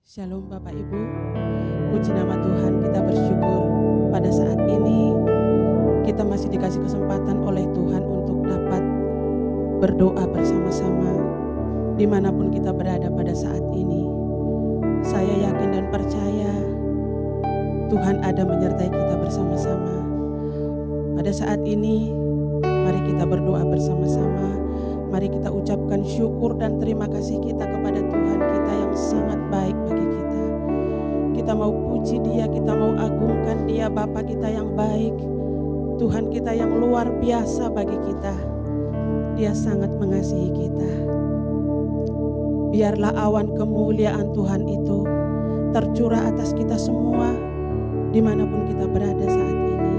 Shalom Bapak Ibu, puji nama Tuhan, kita bersyukur pada saat ini kita masih dikasih kesempatan oleh Tuhan untuk dapat berdoa bersama-sama dimanapun kita berada pada saat ini. Saya yakin dan percaya Tuhan ada menyertai kita bersama-sama. Pada saat ini mari kita berdoa bersama-sama. Mari kita ucapkan syukur dan terima kasih kita kepada Tuhan kita yang sangat baik bagi kita. Kita mau puji Dia, kita mau agungkan Dia, Bapa kita yang baik, Tuhan kita yang luar biasa bagi kita. Dia sangat mengasihi kita. Biarlah awan kemuliaan Tuhan itu tercurah atas kita semua dimanapun kita berada saat ini.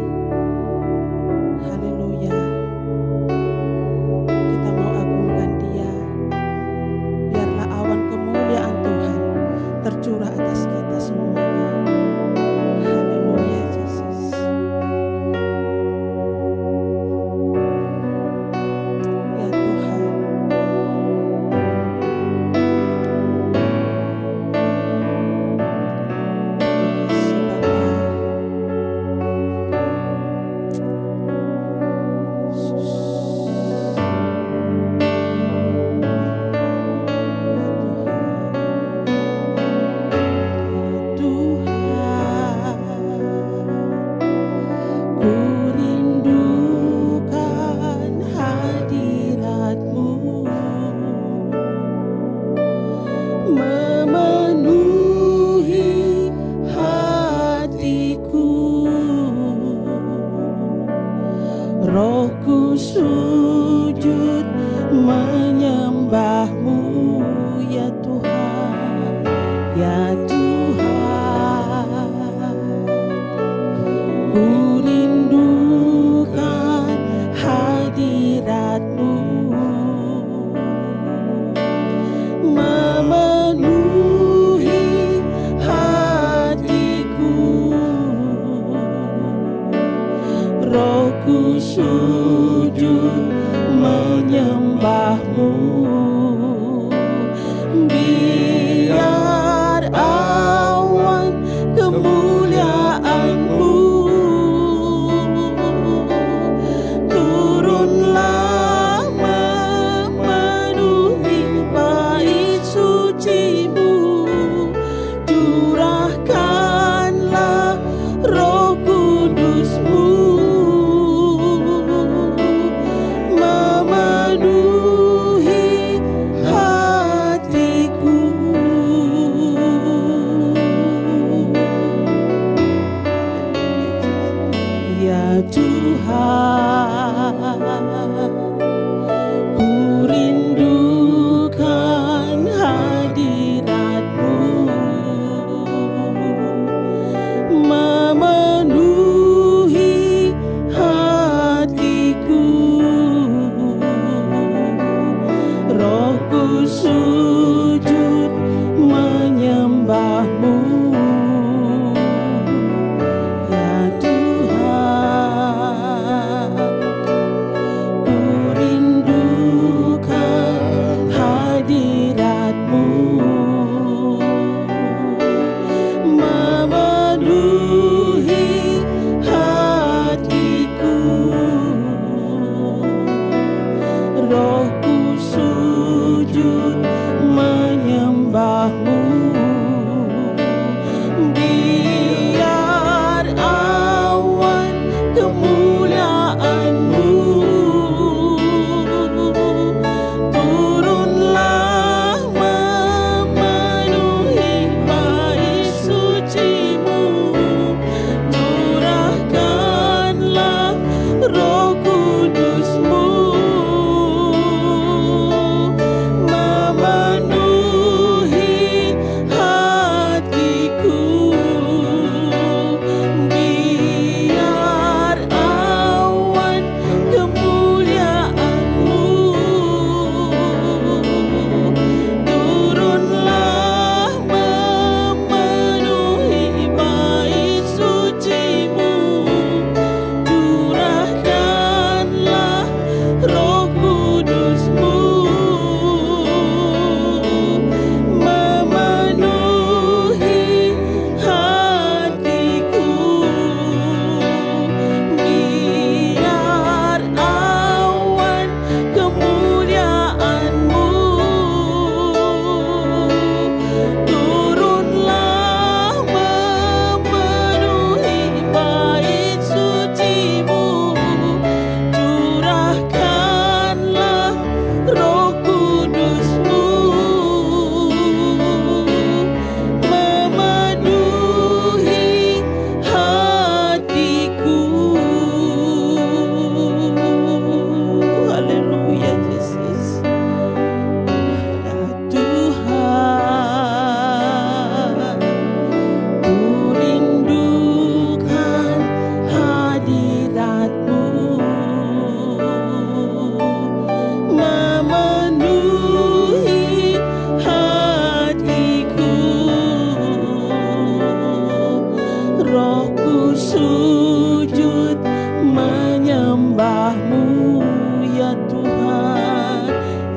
Haleluya. Tercurah atas kita semuanya. Haleluya Yesus. Ya Tuhan. Rohku sujud menyembah-Mu ya Tuhan, ya Tuhan. Ku rindukan hadirat-Mu, memenuhi hatiku. Rohku sujud menyembah-Mu, biar awan kemuliaan-Mu turunlah memenuhi bait suci-Mu. Curahkanlah Roh Kudus-Mu memenuhi hatiku. Ya Tuhan, ku rindukan hadirat-Mu, memenuhi hatiku. Rohku sujud menyembah-Mu, ya Tuhan. Ku rindukan hadirat-Mu, memenuhi hatiku. Rohku sujud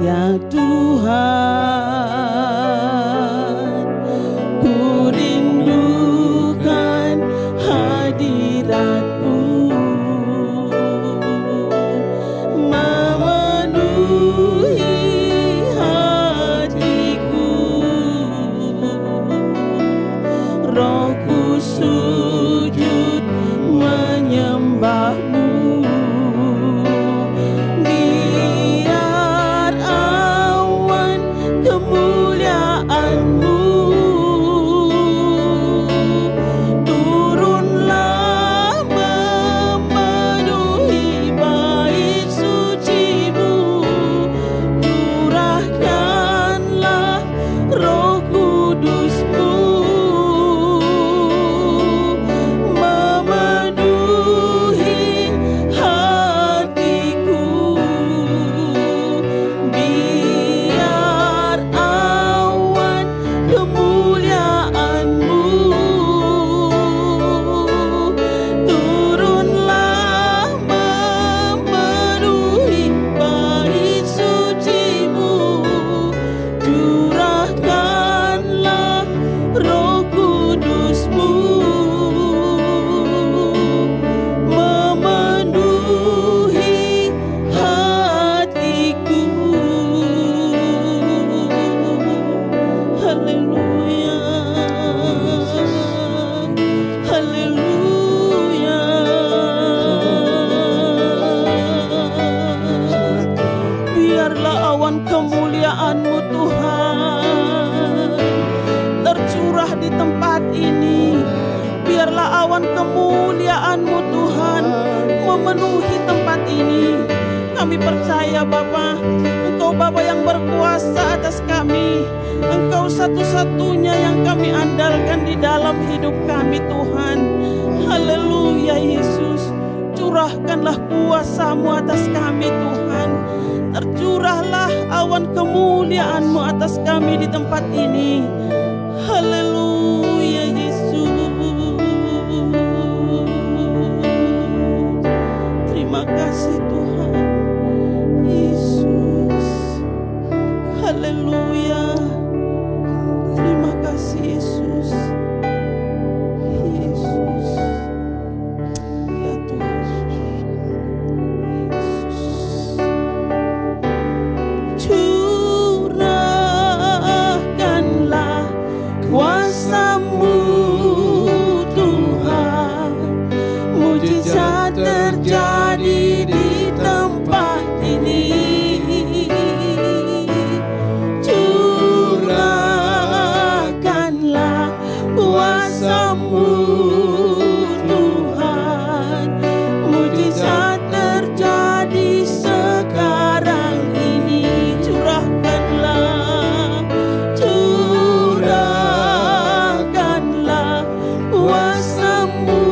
Ya Tuhan, ku rindukan hadirat-Mu, memenuhi hatiku. Rohku sujud menyembah-Mu. Biar awan kemuliaan-Mu turunlah memenuhi bait suci-Mu. Curahkanlah Roh Kudus-Mu memenuhi hatiku. Biar awan kemuliaan-Mu turunlah memenuhi bait suci-Mu. Curahkanlah Roh Kudus-Mu memenuhi hatiku. Haleluya, haleluya. Biarlah awan kemuliaan-Mu Tuhan tercurah di tempat ini. Biarlah awan kemuliaan-Mu Tuhan memenuhi tempat ini. Kami percaya Bapa, Engkau Bapa yang berkuasa atas kami. Engkau satu-satunya yang kami andalkan di dalam hidup kami Tuhan. Haleluya Yesus. Curahkanlah kuasa-Mu atas kami Tuhan. Tercurahlah awan kemuliaan-Mu atas kami di tempat ini. Haleluya Yesus. Terima kasih Tuhan Yesus. Haleluya. Terima kasih Yesus. Yesus. Ya Tuhan Yesus. Curahkanlah kuasa-Mu Tuhan. Mujizat terjadi di tempat ini. Curahkanlah kuasa-Mu Tuhan. Mujizat terjadi sekarang ini. Curahkanlah, curahkanlah kuasa-Mu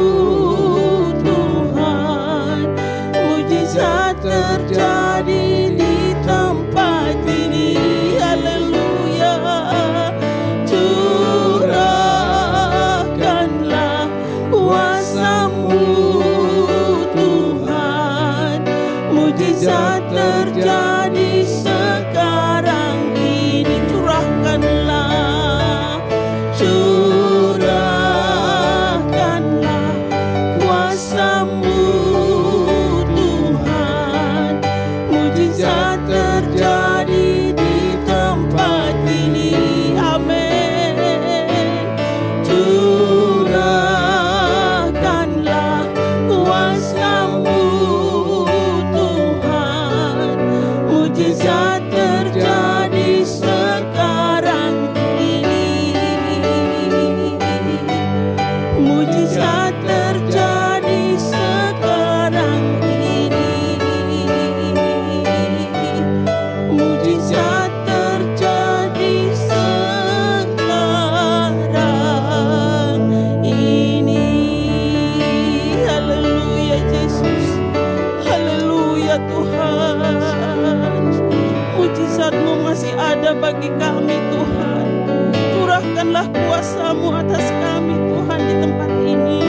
Tuhan. Mujizat terjadi di tempat ini. Haleluya. Curahkanlah kuasa-Mu Tuhan. Mujizat terjadi sekarang ini. Curahkanlah, curahkanlah kuasa-Mu Tuhan. Mujizat terjadi di tempat ini. Amin. Curahkanlah kuasa-Mu Tuhan. Mujizat terjadi sekarang ini. Mujizat terjadi sekarang ini. Mujizat terjadi sekarang ini. Haleluya Yesus. Haleluya Tuhan. Mujizat-Mu masih ada bagi kami Tuhan. Curahkanlah kuasa-Mu atas kami Tuhan di tempat ini.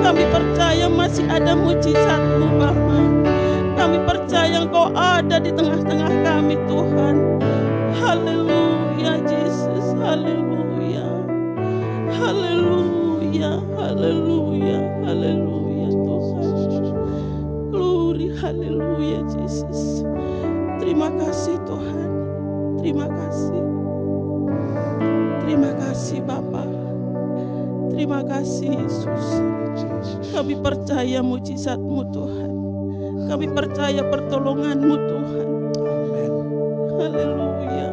Kami percaya masih ada mujizat-Mu Bapa. Kami percaya Engkau ada di tengah-tengah kami Tuhan. Haleluya Yesus. Terima kasih Tuhan. Terima kasih. Terima kasih Bapa. Terima kasih Yesus. Kami percaya mujizat-Mu Tuhan. Kami percaya pertolongan-Mu Tuhan. Haleluya.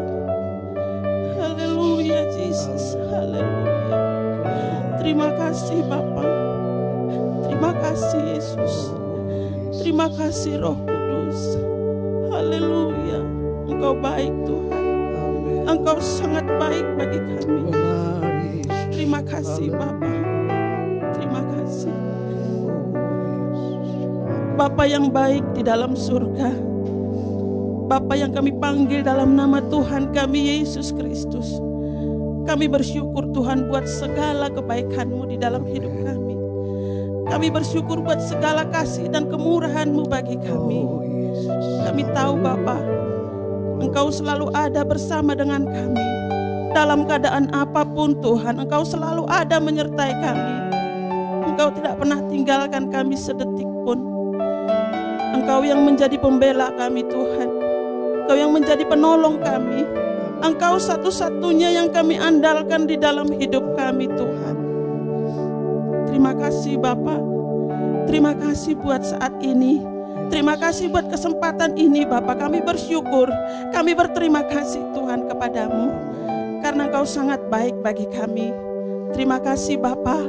Haleluya Yesus. Haleluya. Terima kasih Bapa. Terima kasih Yesus. Terima kasih Roh Kudus. Haleluya. Engkau baik Tuhan. Engkau sangat baik bagi kami. Terima kasih Bapa. Terima kasih. Bapa yang baik di dalam surga. Bapa yang kami panggil dalam nama Tuhan kami Yesus Kristus. Kami bersyukur Tuhan buat segala kebaikan-Mu di dalam hidup kami. Kami bersyukur buat segala kasih dan kemurahan-Mu bagi kami. Kami tahu Bapa, Engkau selalu ada bersama dengan kami. Dalam keadaan apapun Tuhan, Engkau selalu ada menyertai kami. Engkau tidak pernah tinggalkan kami sedetik pun. Engkau yang menjadi pembela kami Tuhan. Engkau yang menjadi penolong kami. Engkau satu-satunya yang kami andalkan di dalam hidup kami Tuhan. Terima kasih Bapa. Terima kasih buat saat ini. Terima kasih buat kesempatan ini Bapa. Kami bersyukur. Kami berterima kasih Tuhan kepadamu. Karena Engkau sangat baik bagi kami. Terima kasih Bapa.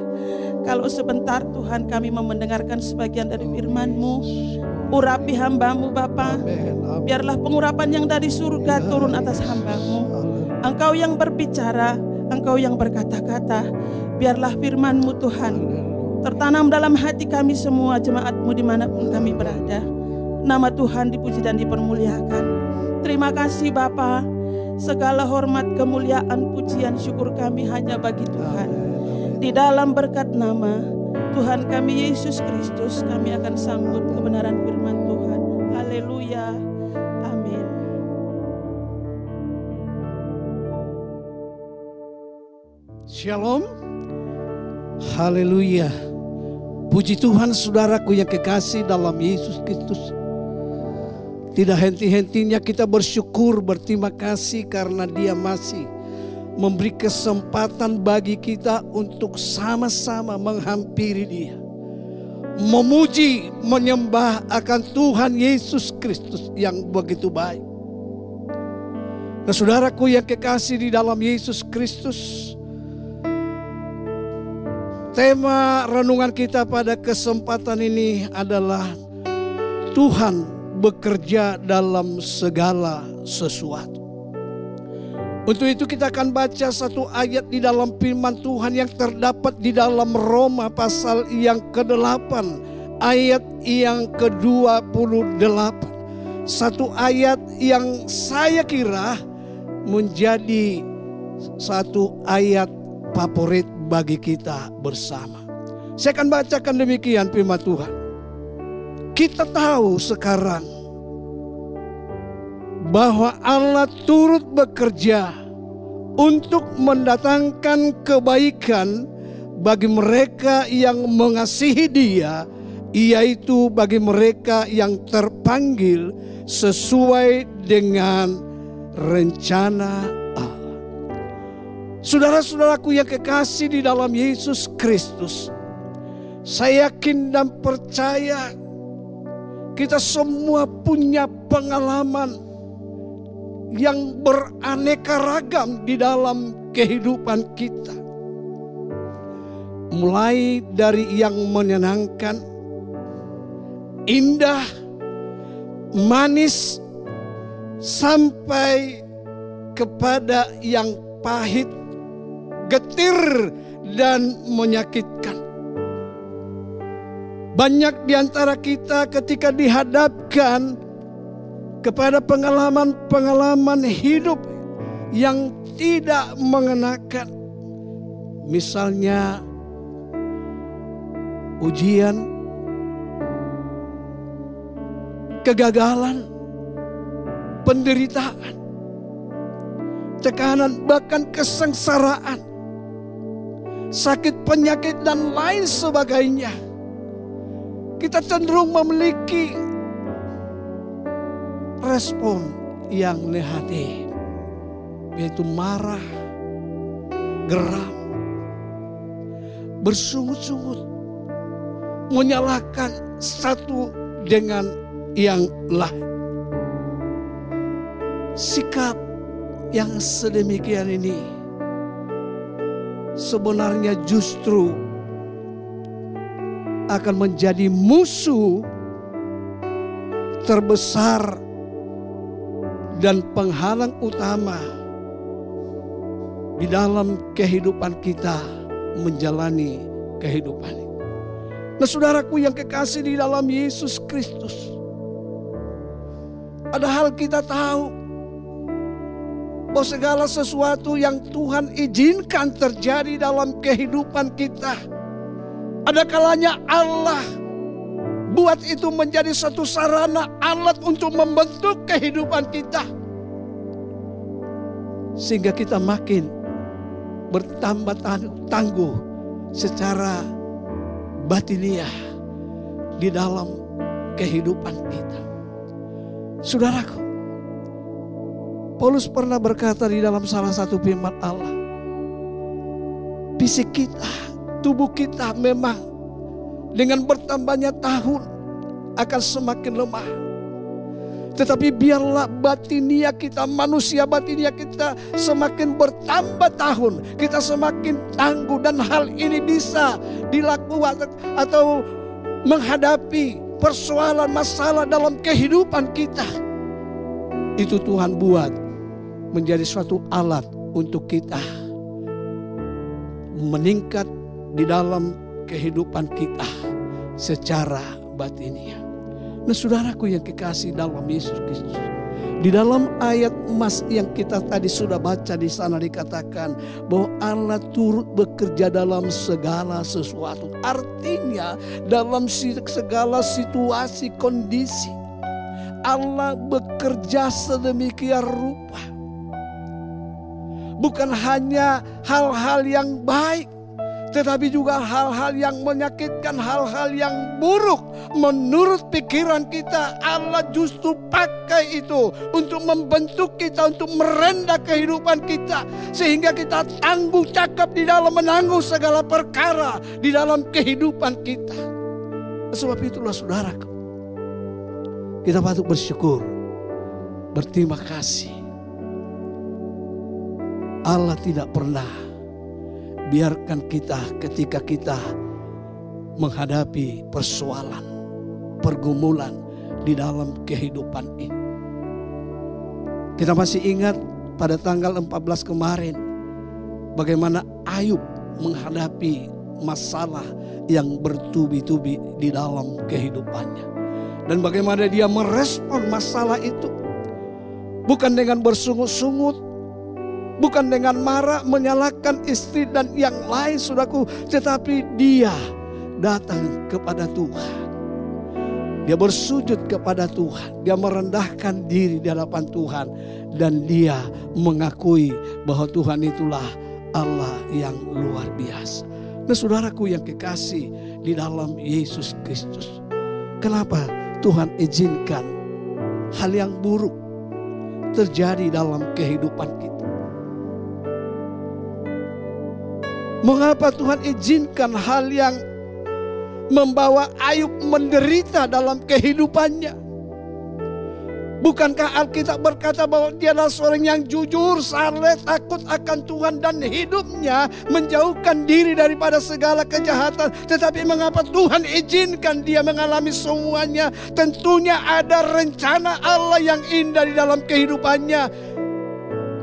Kalau sebentar Tuhan kami mau mendengarkan sebagian dari firman-Mu. Urapi hamba-Mu Bapa. Biarlah pengurapan yang dari surga turun atas hamba-Mu. Engkau yang berbicara, Engkau yang berkata-kata. Biarlah firman-Mu Tuhan tertanam dalam hati kami semua jemaat-Mu dimanapun kami berada. Nama Tuhan dipuji dan dipermuliakan. Terima kasih Bapa. Segala hormat, kemuliaan, pujian, syukur kami hanya bagi Tuhan. Di dalam berkat nama Tuhan kami Yesus Kristus, kami akan sambut kebenaran firman Tuhan. Haleluya. Amin. Shalom. Haleluya. Puji Tuhan saudaraku yang kekasih dalam Yesus Kristus. Tidak henti-hentinya kita bersyukur, berterima kasih karena Dia masih memberi kesempatan bagi kita untuk sama-sama menghampiri Dia. Memuji, menyembah akan Tuhan Yesus Kristus yang begitu baik. Nah, saudaraku yang kekasih di dalam Yesus Kristus, tema renungan kita pada kesempatan ini adalah Tuhan bekerja dalam segala sesuatu. Untuk itu kita akan baca satu ayat di dalam firman Tuhan yang terdapat di dalam Roma pasal yang ke-8 ayat yang ke-28. Satu ayat yang saya kira menjadi satu ayat favorit bagi kita bersama. Saya akan bacakan demikian firman Tuhan. Kita tahu sekarang bahwa Allah turut bekerja untuk mendatangkan kebaikan bagi mereka yang mengasihi Dia, yaitu bagi mereka yang terpanggil sesuai dengan rencana Allah. Saudara-saudaraku yang kekasih di dalam Yesus Kristus, saya yakin dan percaya kita semua punya pengalaman yang beraneka ragam di dalam kehidupan kita. Mulai dari yang menyenangkan, indah, manis, sampai kepada yang pahit, getir, dan menyakitkan. Banyak di antara kita ketika dihadapkan kepada pengalaman-pengalaman hidup yang tidak mengenakan. Misalnya ujian, kegagalan, penderitaan, tekanan, bahkan kesengsaraan, sakit, penyakit, dan lain sebagainya. Kita cenderung memiliki respon yang negatif, yaitu marah, geram, bersungut-sungut, menyalahkan satu dengan yang lain. Sikap yang sedemikian ini sebenarnya justru akan menjadi musuh terbesar dan penghalang utama di dalam kehidupan kita menjalani kehidupan ini. Nah, saudaraku yang kekasih di dalam Yesus Kristus, padahal kita tahu bahwa segala sesuatu yang Tuhan izinkan terjadi dalam kehidupan kita, ada kalanya Allah buat itu menjadi satu sarana, alat untuk membentuk kehidupan kita, sehingga kita makin bertambah tangguh secara batiniah di dalam kehidupan kita. Saudaraku, Paulus pernah berkata di dalam salah satu firman Allah, fisik kita, tubuh kita memang dengan bertambahnya tahun akan semakin lemah. Tetapi biarlah batinia kita, manusia batinia kita semakin bertambah tahun, kita semakin tangguh, dan hal ini bisa dilakukan atau menghadapi persoalan masalah dalam kehidupan kita. Itu Tuhan buat menjadi suatu alat untuk kita meningkat di dalam kehidupan kita secara batiniah. Nah, saudaraku yang kekasih dalam Yesus Kristus, di dalam ayat emas yang kita tadi sudah baca di sana dikatakan bahwa Allah turut bekerja dalam segala sesuatu. Artinya dalam segala situasi kondisi Allah bekerja sedemikian rupa. Bukan hanya hal-hal yang baik, tetapi juga hal-hal yang menyakitkan, hal-hal yang buruk. Menurut pikiran kita, Allah justru pakai itu untuk membentuk kita, untuk merendah kehidupan kita, sehingga kita tangguh cakap di dalam menanggung segala perkara di dalam kehidupan kita. Sebab itulah saudaraku, kita patut bersyukur, berterima kasih. Allah tidak pernah biarkan kita ketika kita menghadapi persoalan, pergumulan di dalam kehidupan ini. Kita masih ingat pada tanggal 14 kemarin bagaimana Ayub menghadapi masalah yang bertubi-tubi di dalam kehidupannya. Dan bagaimana dia merespon masalah itu. Bukan dengan bersungut-sungut, bukan dengan marah, menyalahkan istri dan yang lain, saudaraku, tetapi dia datang kepada Tuhan. Dia bersujud kepada Tuhan, dia merendahkan diri di hadapan Tuhan, dan dia mengakui bahwa Tuhan itulah Allah yang luar biasa. Nah, saudaraku yang kekasih di dalam Yesus Kristus, kenapa Tuhan izinkan hal yang buruk terjadi dalam kehidupan kita? Mengapa Tuhan izinkan hal yang membawa Ayub menderita dalam kehidupannya? Bukankah Alkitab berkata bahwa dia adalah seorang yang jujur, saleh, takut akan Tuhan, dan hidupnya menjauhkan diri daripada segala kejahatan. Tetapi mengapa Tuhan izinkan dia mengalami semuanya? Tentunya ada rencana Allah yang indah di dalam kehidupannya.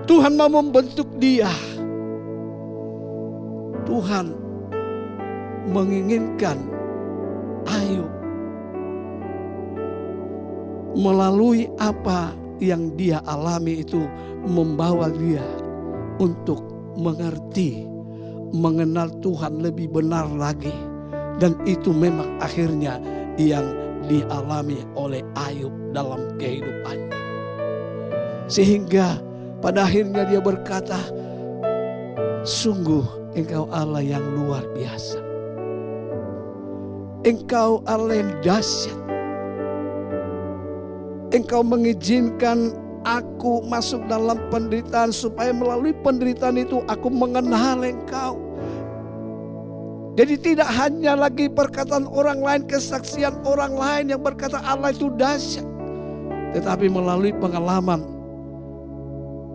Tuhan mau membentuk dia. Tuhan menginginkan Ayub melalui apa yang dia alami itu membawa dia untuk mengerti, mengenal Tuhan lebih benar lagi. Dan itu memang akhirnya yang dialami oleh Ayub dalam kehidupannya. Sehingga pada akhirnya dia berkata, sungguh Engkau Allah yang luar biasa. Engkau Allah yang dahsyat. Engkau mengizinkan aku masuk dalam penderitaan, supaya melalui penderitaan itu aku mengenal Engkau. Jadi tidak hanya lagi perkataan orang lain, kesaksian orang lain yang berkata Allah itu dahsyat, tetapi melalui pengalaman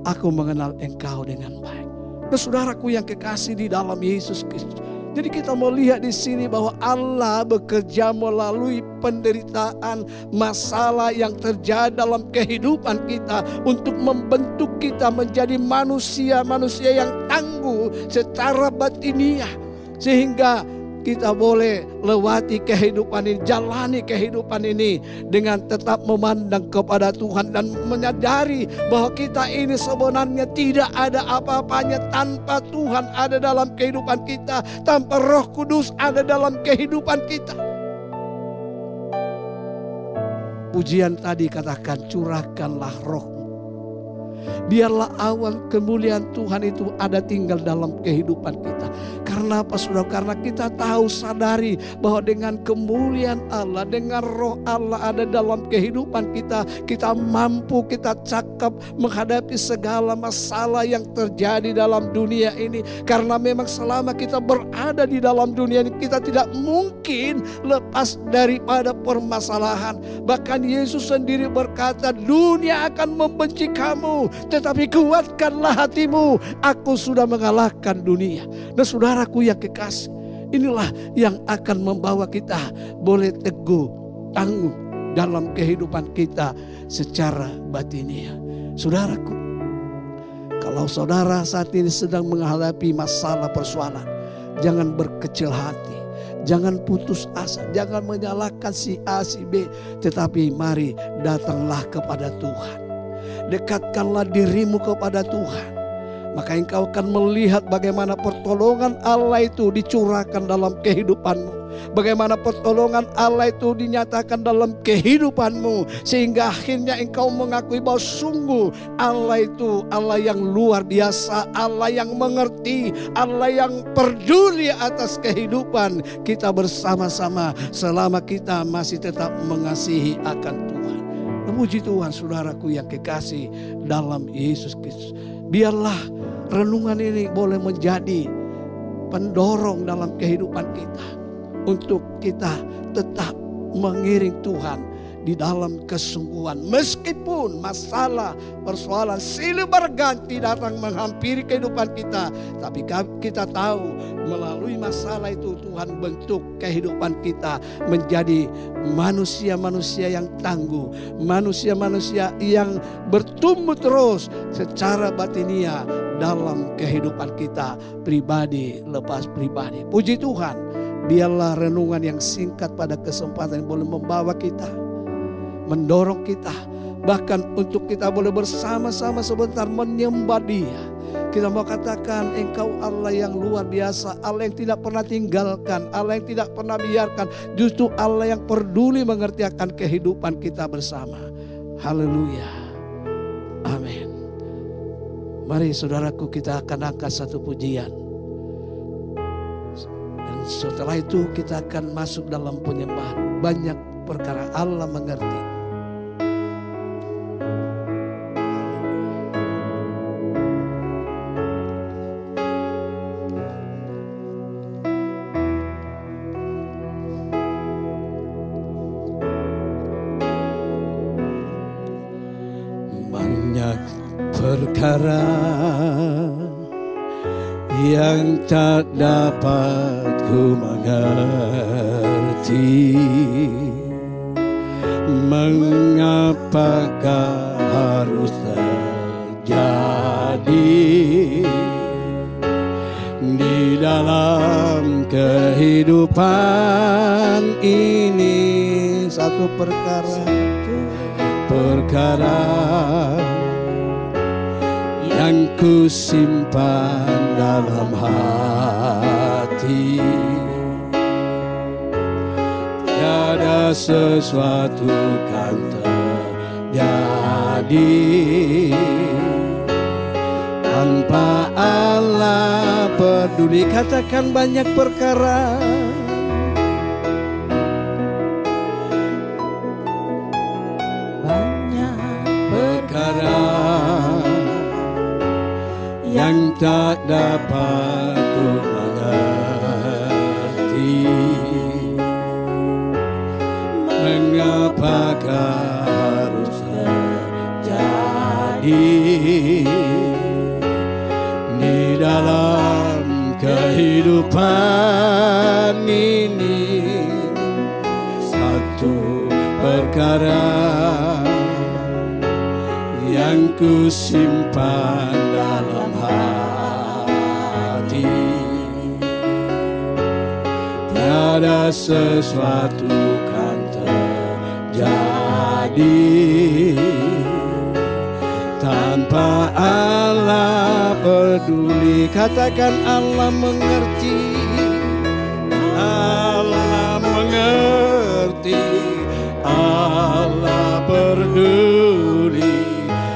aku mengenal Engkau dengan baik. Nah, saudaraku yang kekasih di dalam Yesus Kristus. Jadi kita mau lihat di sini bahwa Allah bekerja melalui penderitaan, masalah yang terjadi dalam kehidupan kita untuk membentuk kita menjadi manusia-manusia yang tangguh secara batiniah, sehingga kita boleh lewati kehidupan ini, jalani kehidupan ini dengan tetap memandang kepada Tuhan dan menyadari bahwa kita ini sebenarnya tidak ada apa-apanya tanpa Tuhan ada dalam kehidupan kita, tanpa Roh Kudus ada dalam kehidupan kita. Pujian tadi katakan, curahkanlah Roh. Biarlah awan kemuliaan Tuhan itu ada tinggal dalam kehidupan kita. Karena apa saudara? Karena kita tahu, sadari bahwa dengan kemuliaan Allah, dengan Roh Allah ada dalam kehidupan kita, kita mampu, kita cakap menghadapi segala masalah yang terjadi dalam dunia ini. Karena memang selama kita berada di dalam dunia ini, kita tidak mungkin lepas daripada permasalahan. Bahkan Yesus sendiri berkata, dunia akan membenci kamu, tetapi kuatkanlah hatimu, aku sudah mengalahkan dunia. Nah saudaraku yang kekasih, inilah yang akan membawa kita boleh teguh, tangguh dalam kehidupan kita secara batiniah. Saudaraku, kalau saudara saat ini sedang menghadapi masalah persoalan, jangan berkecil hati, jangan putus asa, jangan menyalahkan si A, si B, tetapi mari datanglah kepada Tuhan. Dekatkanlah dirimu kepada Tuhan, maka engkau akan melihat bagaimana pertolongan Allah itu dicurahkan dalam kehidupanmu, bagaimana pertolongan Allah itu dinyatakan dalam kehidupanmu, sehingga akhirnya engkau mengakui bahwa sungguh Allah itu Allah yang luar biasa, Allah yang mengerti, Allah yang peduli atas kehidupan kita bersama-sama selama kita masih tetap mengasihi akan Tuhan. Puji Tuhan saudaraku yang kekasih dalam Yesus Kristus. Biarlah renungan ini boleh menjadi pendorong dalam kehidupan kita, untuk kita tetap mengiring Tuhan di dalam kesungguhan. Meskipun masalah, persoalan silih berganti datang menghampiri kehidupan kita, tapi kita tahu melalui masalah itu Tuhan bentuk kehidupan kita menjadi manusia-manusia yang tangguh, manusia-manusia yang bertumbuh terus secara batiniah dalam kehidupan kita pribadi lepas pribadi. Puji Tuhan, biarlah renungan yang singkat pada kesempatan yang boleh membawa kita, mendorong kita, bahkan untuk kita boleh bersama-sama sebentar menyembah Dia. Kita mau katakan, Engkau Allah yang luar biasa, Allah yang tidak pernah tinggalkan, Allah yang tidak pernah biarkan, justru Allah yang peduli mengerti akan kehidupan kita bersama. Haleluya. Amin. Mari saudaraku, kita akan angkat satu pujian. Dan setelah itu kita akan masuk dalam penyembahan. Banyak perkara Allah mengerti. Perkara yang tak dapat ku mengerti, mengapakah harus terjadi di dalam kehidupan ini. Satu perkara yang ku simpan dalam hati, tiada sesuatu kan terjadi tanpa Allah peduli. Katakan, banyak perkara yang tak dapat ku mengerti. Mengapakah harus terjadi di dalam kehidupan ini? Satu perkara yang ku simpan dalam hati, tiada sesuatu kan terjadi tanpa Allah peduli. Katakan Allah mengerti, Allah mengerti, Allah peduli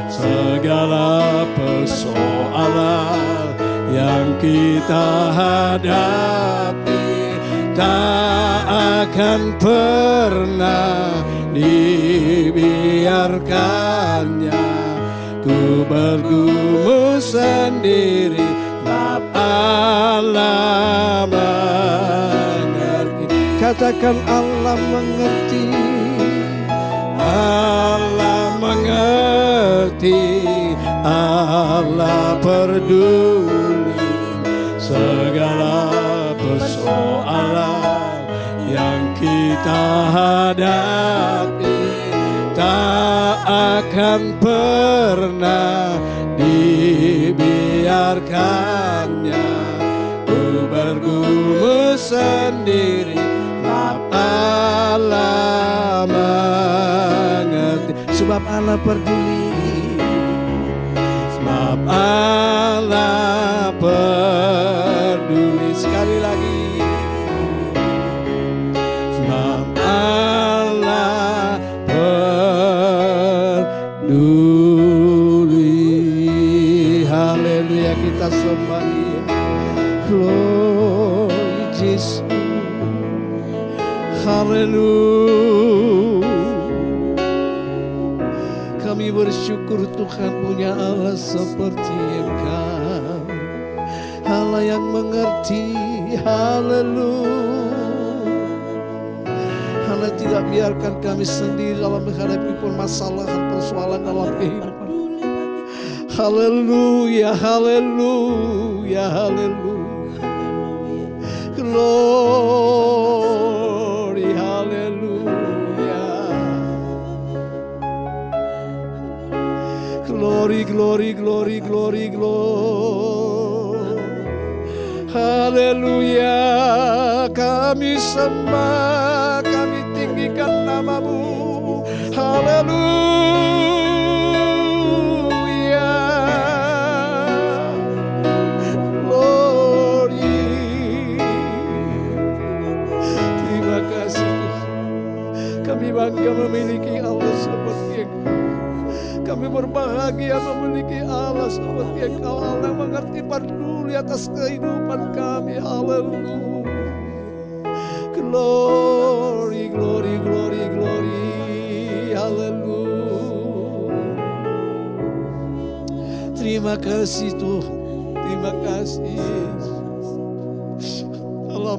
segala persoalan yang kita hadapi. Tak akan pernah dibiarkannya ku bergumul sendiri. Sebab Allah mengerti. Katakan Allah mengerti, Allah mengerti, Allah peduli segala persoalan yang kita hadapi. Tak akan pernah dibiarkannya ku bergumul sendiri. Allah mengerti, sebab Allah peduli, sebab Allah peduli. Sekali lagi, sebab Allah peduli. Haleluya, kita sembah Dia. Glory Jesus. Haleluya. Kami bersyukur Tuhan punya Allah seperti Engkau, Allah yang mengerti. Haleluya. Allah tidak biarkan kami sendiri dalam menghadapi permasalahan persoalan dalam kehidupan. Haleluya, haleluya, haleluya. Glory, haleluya. Glory, glory, glory, glory, glory. Haleluya. Kami sembah, kami tinggikan nama-Mu. Haleluya. Kami bangga memiliki Allah seperti Engkau. Kami berbahagia memiliki Allah seperti Engkau. Allah mengerti peduli atas kehidupan kami. Haleluya. Glory, glory, glory, glory. Haleluya. Terima kasih Tuhan. Terima kasih. Allah.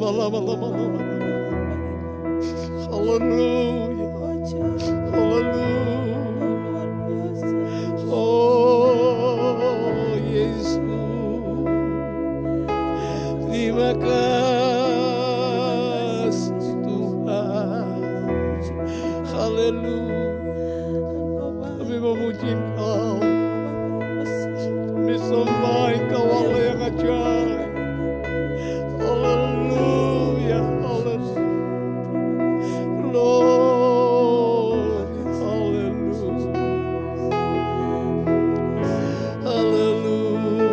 Haleluya. Haleluya. Oh Yesus. Terima kasih Tuhan. Haleluya. Kami memuji Engkau. Kami sembah Engkau Allah yang ajaib. Haleluya. Haleluya. Lord, hallelujah, hallelujah,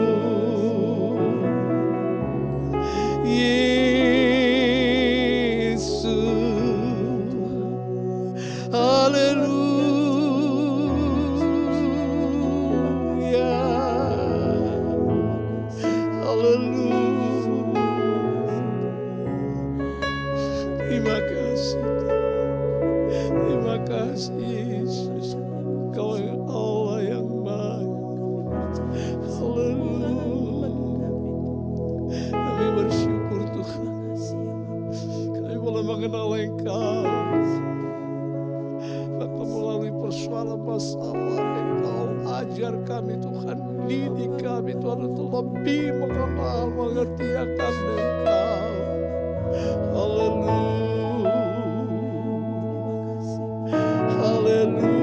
Yesus, hallelujah, hallelujah. Terima kasih. Terima kasih Yesus, Kau Allah yang baik. Haleluya. kami Tuhan untuk lebih mengenal, mengerti akan Engkau. Haleluya. Haleluya.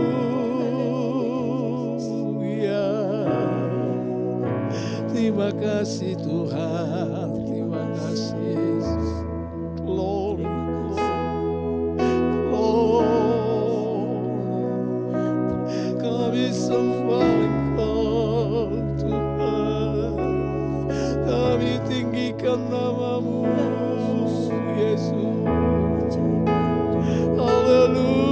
Terima kasih Tuhan. Terima kasih Yesus. Glory, kami sembah Engkau Tuhan, kami tinggikan nama-Mu Yesus. Haleluya.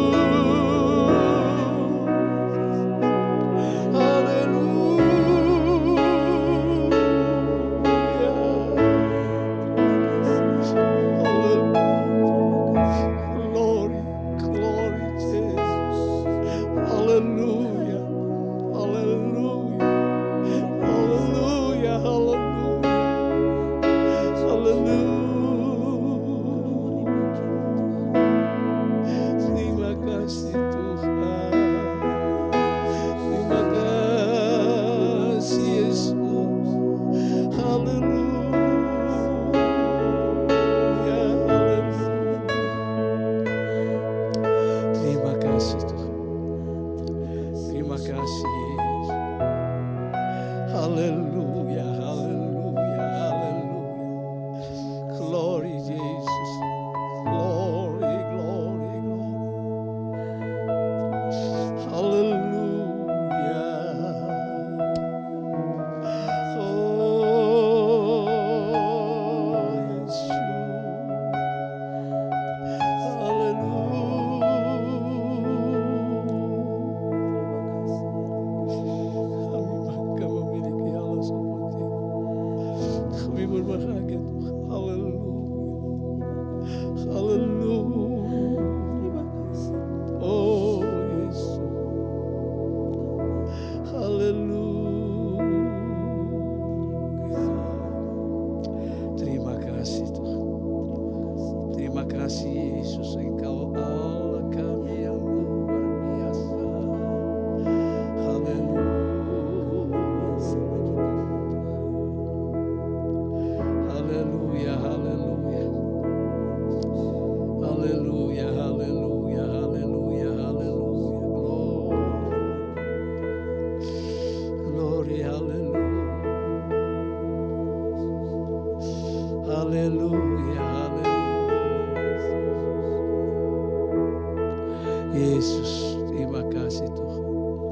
Yesus, terima kasih Tuhan.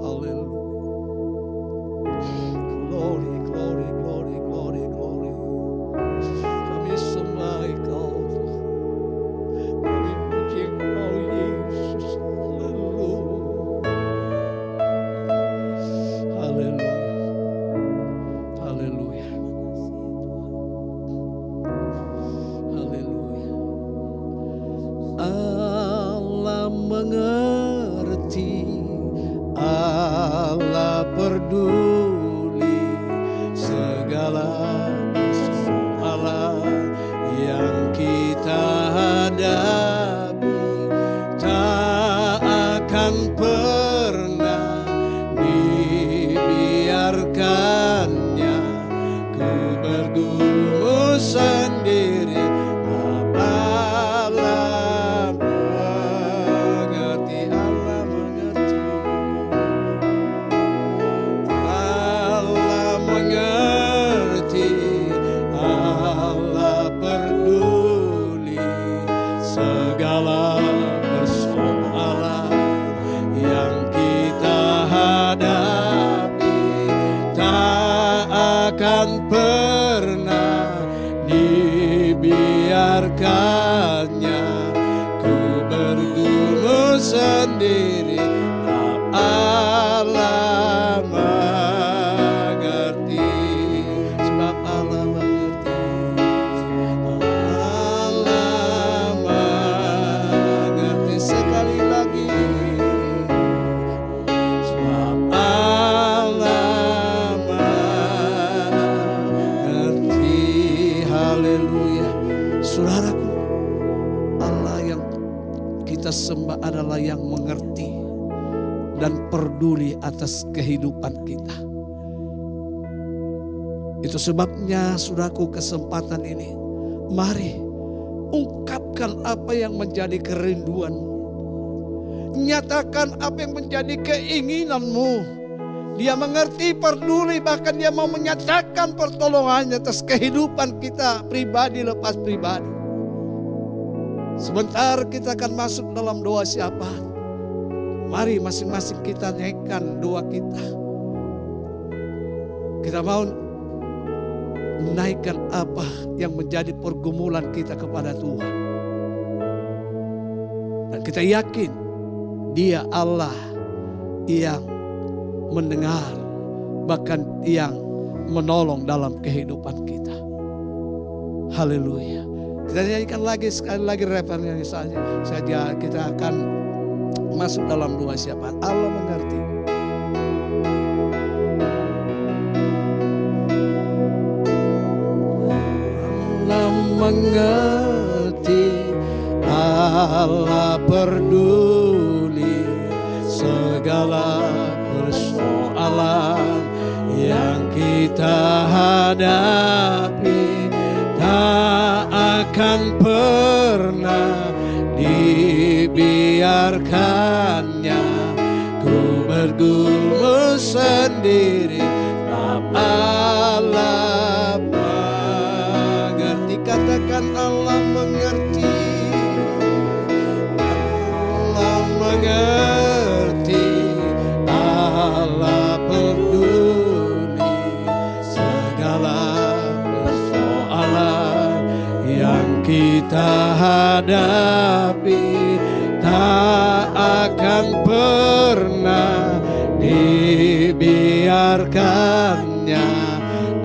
Haleluya. Glory, glory, glory, glory, glory. Kami sembah Engkau Tuhan. Kami puji Engkau Yesus. Haleluya. Haleluya. Haleluya. Haleluya. Allah mengerti, Allah peduli segala persoalan yang kita hadapi. Tak akan pernah dibiarkannya ku bergumul sendiri. Akan pernah dibiarkannya ku bergumul sendiri. Allah mengerti, sebab Allah mengerti. Allah mengerti, sekali lagi, sebab Allah mengerti. Haleluya. Saudaraku, Allah yang kita sembah adalah yang mengerti dan peduli atas kehidupan kita. Itu sebabnya saudaraku, kesempatan ini, mari ungkapkan apa yang menjadi kerinduanmu. Nyatakan apa yang menjadi keinginanmu. Dia mengerti, peduli, bahkan dia mau menyatakan pertolongannya atas kehidupan kita pribadi lepas pribadi. Sebentar kita akan masuk dalam doa siapa. Mari masing-masing kita naikkan doa kita. Kita mau menaikkan apa yang menjadi pergumulan kita kepada Tuhan. Dan kita yakin Dia Allah yang mendengar, bahkan yang menolong dalam kehidupan kita. Haleluya. Kita nyanyikan lagi sekali lagi refrennya saja. Kita akan masuk dalam doa siapa. Allah mengerti. Allah mengerti, Allah peduli segala persoalan yang kita hadapi. Tak akan pernah dibiarkannya ku bergumul sendiri. Allah mengerti, katakan Allah mengerti. Allah mengerti, Allah peduli segala persoalan yang kita hadapi. Tak akan pernah dibiarkannya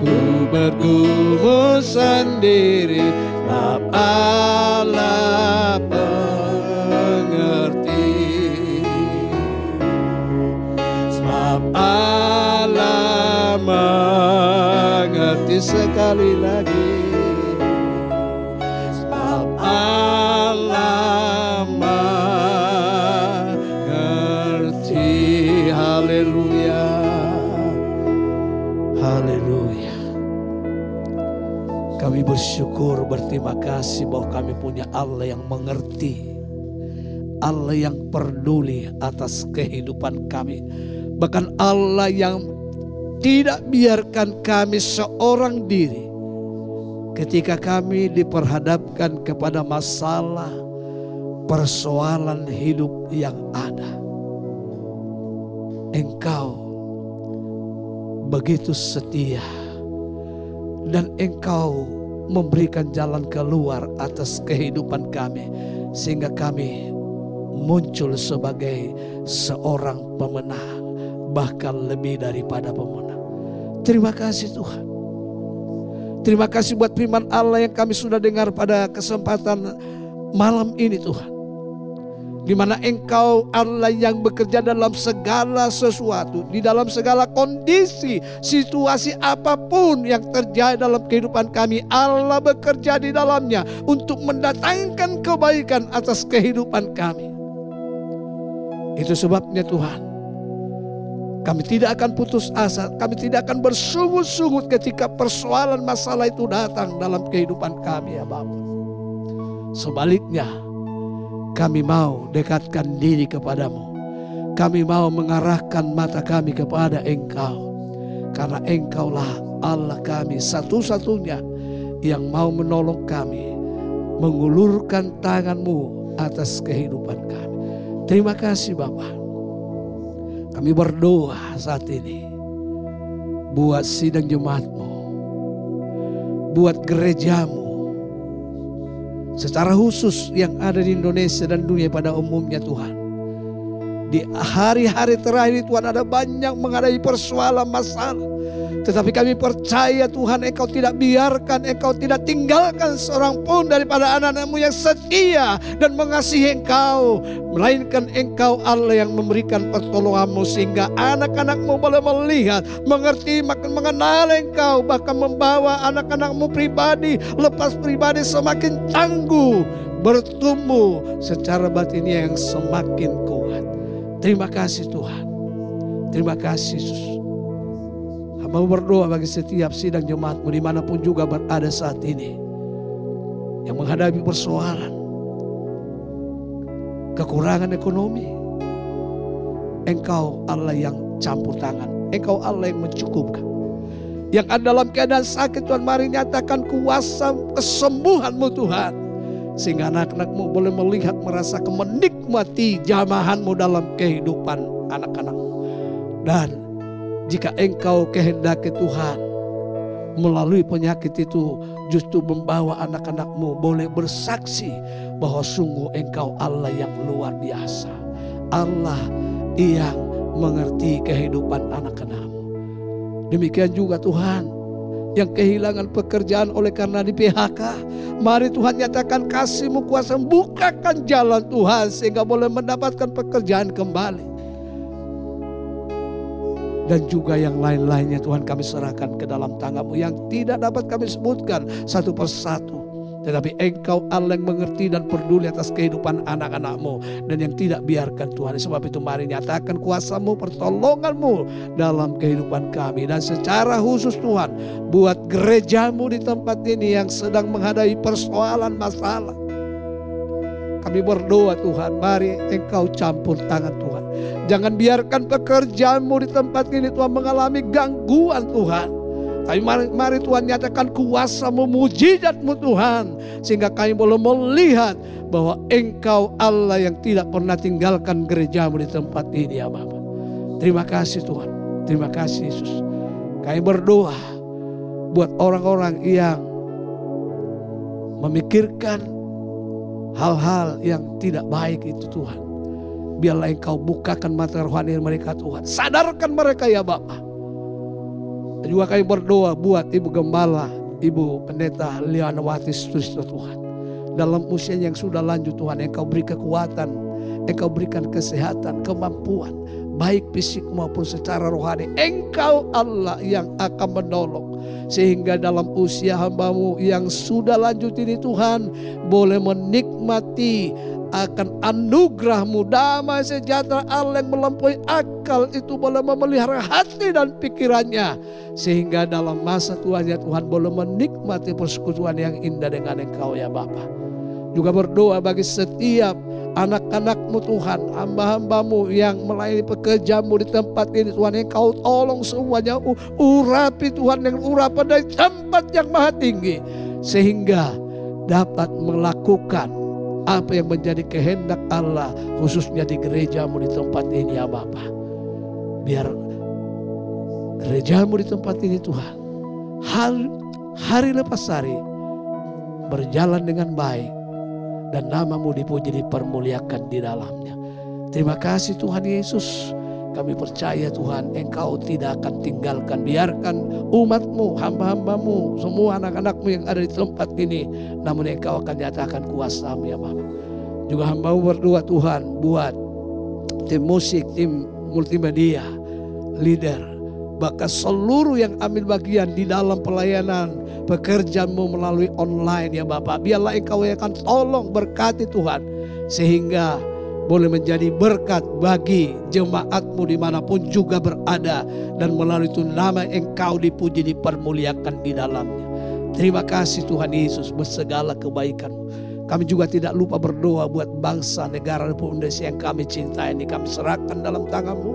ku bergumul sendiri. Sebab Allah mengerti. Sebab Allah mengerti. Sekali lagi. Sebab Allah mengerti. Haleluya. Haleluya. Kami bersyukur, berterima kasih bahwa kami punya Allah yang mengerti. Allah yang peduli atas kehidupan kami. Bahkan Allah yang tidak biarkan kami seorang diri ketika kami diperhadapkan kepada masalah persoalan hidup yang ada. Engkau begitu setia dan Engkau memberikan jalan keluar atas kehidupan kami, sehingga kami muncul sebagai seorang pemenang, bahkan lebih daripada pemenang. Terima kasih Tuhan. Terima kasih buat firman Allah yang kami sudah dengar pada kesempatan malam ini Tuhan. Di mana Engkau Allah yang bekerja dalam segala sesuatu, di dalam segala kondisi, situasi apapun yang terjadi dalam kehidupan kami, Allah bekerja di dalamnya untuk mendatangkan kebaikan atas kehidupan kami. Itu sebabnya Tuhan, kami tidak akan putus asa, kami tidak akan bersungut-sungut ketika persoalan masalah itu datang dalam kehidupan kami ya Bapa. Sebaliknya, kami mau dekatkan diri kepadamu. Kami mau mengarahkan mata kami kepada Engkau. Karena Engkaulah Allah kami satu-satunya yang mau menolong kami, mengulurkan tangan-Mu atas kehidupan kami. Terima kasih Bapa. Kami berdoa saat ini buat sidang jemaat-Mu, buat gereja-Mu, secara khusus yang ada di Indonesia dan dunia pada umumnya Tuhan. Di hari-hari terakhir Tuhan ada banyak menghadapi persoalan masalah. Tetapi kami percaya Tuhan Engkau tidak biarkan, Engkau tidak tinggalkan seorang pun daripada anak-anak-Mu yang setia dan mengasihi Engkau. Melainkan Engkau Allah yang memberikan pertolongan-Mu sehingga anak-anak-Mu boleh melihat, mengerti, makin mengenal Engkau. Bahkan membawa anak-anak-Mu pribadi, lepas pribadi semakin tangguh, bertumbuh secara batinnya yang semakin kuat. Terima kasih Tuhan. Terima kasih Yesus. Hamba berdoa bagi setiap sidang jemaatmu dimanapun juga berada saat ini, yang menghadapi persoalan, kekurangan ekonomi. Engkau Allah yang campur tangan, Engkau Allah yang mencukupkan. Yang ada dalam keadaan sakit, Tuhan, mari nyatakan kuasa kesembuhan-Mu Tuhan, sehingga anak-anak-Mu boleh melihat, merasakan, menikmati jamahan-Mu dalam kehidupan anak-anak-Mu. Dan jika Engkau kehendaki Tuhan, melalui penyakit itu justru membawa anak-anak-Mu boleh bersaksi bahwa sungguh Engkau Allah yang luar biasa, Allah yang mengerti kehidupan anak-anak-Mu. Demikian juga Tuhan, yang kehilangan pekerjaan oleh karena di PHK, mari Tuhan nyatakan kasih-Mu kuasa, bukakan jalan Tuhan sehingga boleh mendapatkan pekerjaan kembali. Dan juga yang lain-lainnya Tuhan kami serahkan ke dalam tangan-Mu, yang tidak dapat kami sebutkan satu persatu. Tetapi Engkau Allah yang mengerti dan peduli atas kehidupan anak-anak-Mu, dan yang tidak biarkan Tuhan. Sebab itu mari nyatakan kuasa-Mu, pertolongan-Mu dalam kehidupan kami. Dan secara khusus Tuhan, buat gereja-Mu di tempat ini yang sedang menghadapi persoalan masalah, kami berdoa Tuhan, mari Engkau campur tangan Tuhan. Jangan biarkan pekerjaan-Mu di tempat ini Tuhan mengalami gangguan Tuhan. Tapi mari Tuhan nyatakan kuasa-Mu, mujizat-Mu Tuhan, sehingga kami boleh melihat bahwa Engkau Allah yang tidak pernah tinggalkan gereja-Mu di tempat ini ya Bapa. Terima kasih Tuhan, terima kasih Yesus. Kami berdoa buat orang-orang yang memikirkan hal-hal yang tidak baik itu Tuhan. Biarlah Engkau bukakan mata rohani mereka Tuhan. Sadarkan mereka ya Bapa. Dan juga kami berdoa buat Ibu Gembala, Ibu Pendeta Lianawati Sutrisno Tuhan. Dalam usia yang sudah lanjut Tuhan, Engkau beri kekuatan, Engkau berikan kesehatan, kemampuan, baik fisik maupun secara rohani. Engkau Allah yang akan menolong, sehingga dalam usia hamba-Mu yang sudah lanjut ini Tuhan, boleh menikmati akan anugerah-Mu, damai sejahtera Allah yang melampaui akal itu boleh memelihara hati dan pikirannya, sehingga dalam masa tuanya Tuhan boleh menikmati persekutuan yang indah dengan Engkau ya Bapa. Juga berdoa bagi setiap anak-anak-Mu Tuhan, hamba-hamba-Mu yang melayani pekerjaan-Mu di tempat ini Tuhan, Engkau tolong semuanya, urapi Tuhan dengan urapan dari tempat yang maha tinggi, sehingga dapat melakukan apa yang menjadi kehendak Allah, khususnya di gereja-Mu di tempat ini ya Bapa. Biar gereja-Mu di tempat ini Tuhan, hari lepas hari berjalan dengan baik, dan nama-Mu dipuji, dipermuliakan di dalamnya. Terima kasih Tuhan Yesus. Kami percaya Tuhan, Engkau tidak akan tinggalkan. Biarkan umat-Mu, hamba-hamba-Mu, semua anak-anak-Mu yang ada di tempat ini, namun Engkau akan nyatakan kuasa-Mu ya Bapa. Juga hamba-Mu berdoa Tuhan buat tim musik, tim multimedia, leader, bahkan seluruh yang ambil bagian di dalam pelayanan pekerjaan-Mu melalui online ya Bapa. Biarlah Engkau yang akan tolong berkati Tuhan, sehingga boleh menjadi berkat bagi jemaat-Mu dimanapun juga berada, dan melalui itu nama Engkau dipuji, dipermuliakan di dalamnya. Terima kasih Tuhan Yesus bersegala kebaikan-Mu. Kami juga tidak lupa berdoa buat bangsa negara Republik Indonesia yang kami cintai ini. Kami serahkan dalam tangan-Mu.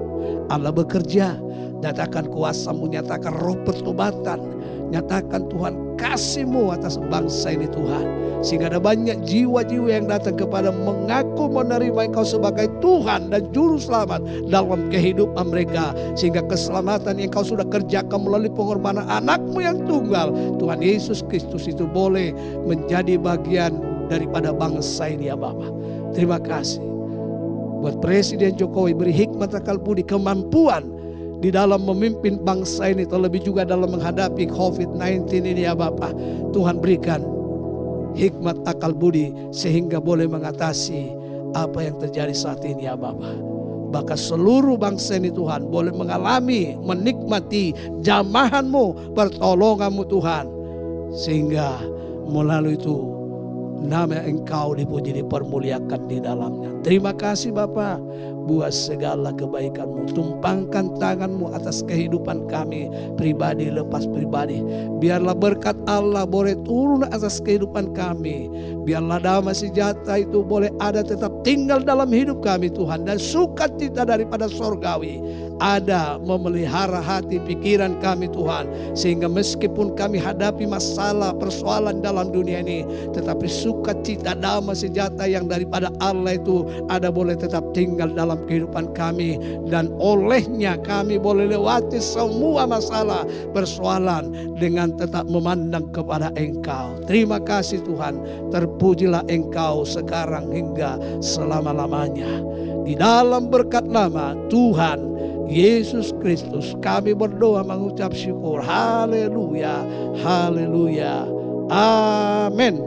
Allah bekerja, nyatakan kuasa-Mu, nyatakan roh pertobatan, nyatakan Tuhan kasih-Mu atas bangsa ini Tuhan, sehingga ada banyak jiwa-jiwa yang datang kepada mengaku menerima Engkau sebagai Tuhan dan Juru Selamat dalam kehidupan mereka, sehingga keselamatan yang Engkau sudah kerjakan melalui pengorbanan anak-Mu yang tunggal, Tuhan Yesus Kristus, itu boleh menjadi bagian daripada bangsa ini ya Bapa. Terima kasih buat Presiden Jokowi, beri hikmat, akal budi, kemampuan di dalam memimpin bangsa ini, terlebih juga dalam menghadapi COVID-19 ini ya Bapa. Tuhan berikan hikmat, akal budi, sehingga boleh mengatasi apa yang terjadi saat ini ya Bapa. Bahkan seluruh bangsa ini Tuhan boleh mengalami, menikmati jamahan-Mu, pertolongan-Mu Tuhan, sehingga melalui itu nama Engkau dipuji, dipermuliakan di dalamnya. Terima kasih Bapa buat segala kebaikan-Mu. Tumpangkan tangan-Mu atas kehidupan kami pribadi lepas pribadi. Biarlah berkat Allah boleh turun atas kehidupan kami. Biarlah damai sejahtera itu boleh ada tetap tinggal dalam hidup kami Tuhan. Dan sukacita daripada sorgawi ada memelihara hati pikiran kami Tuhan. Sehingga meskipun kami hadapi masalah persoalan dalam dunia ini, tetapi sukacita damai sejahtera yang daripada Allah itu ada boleh tetap tinggal dalam kehidupan kami. Dan olehnya kami boleh lewati semua masalah persoalan dengan tetap memandang kepada Engkau. Terima kasih Tuhan. Terpujilah Engkau sekarang hingga selama-lamanya. Di dalam berkat nama Tuhan Yesus Kristus kami berdoa mengucap syukur. Haleluya, haleluya, amin.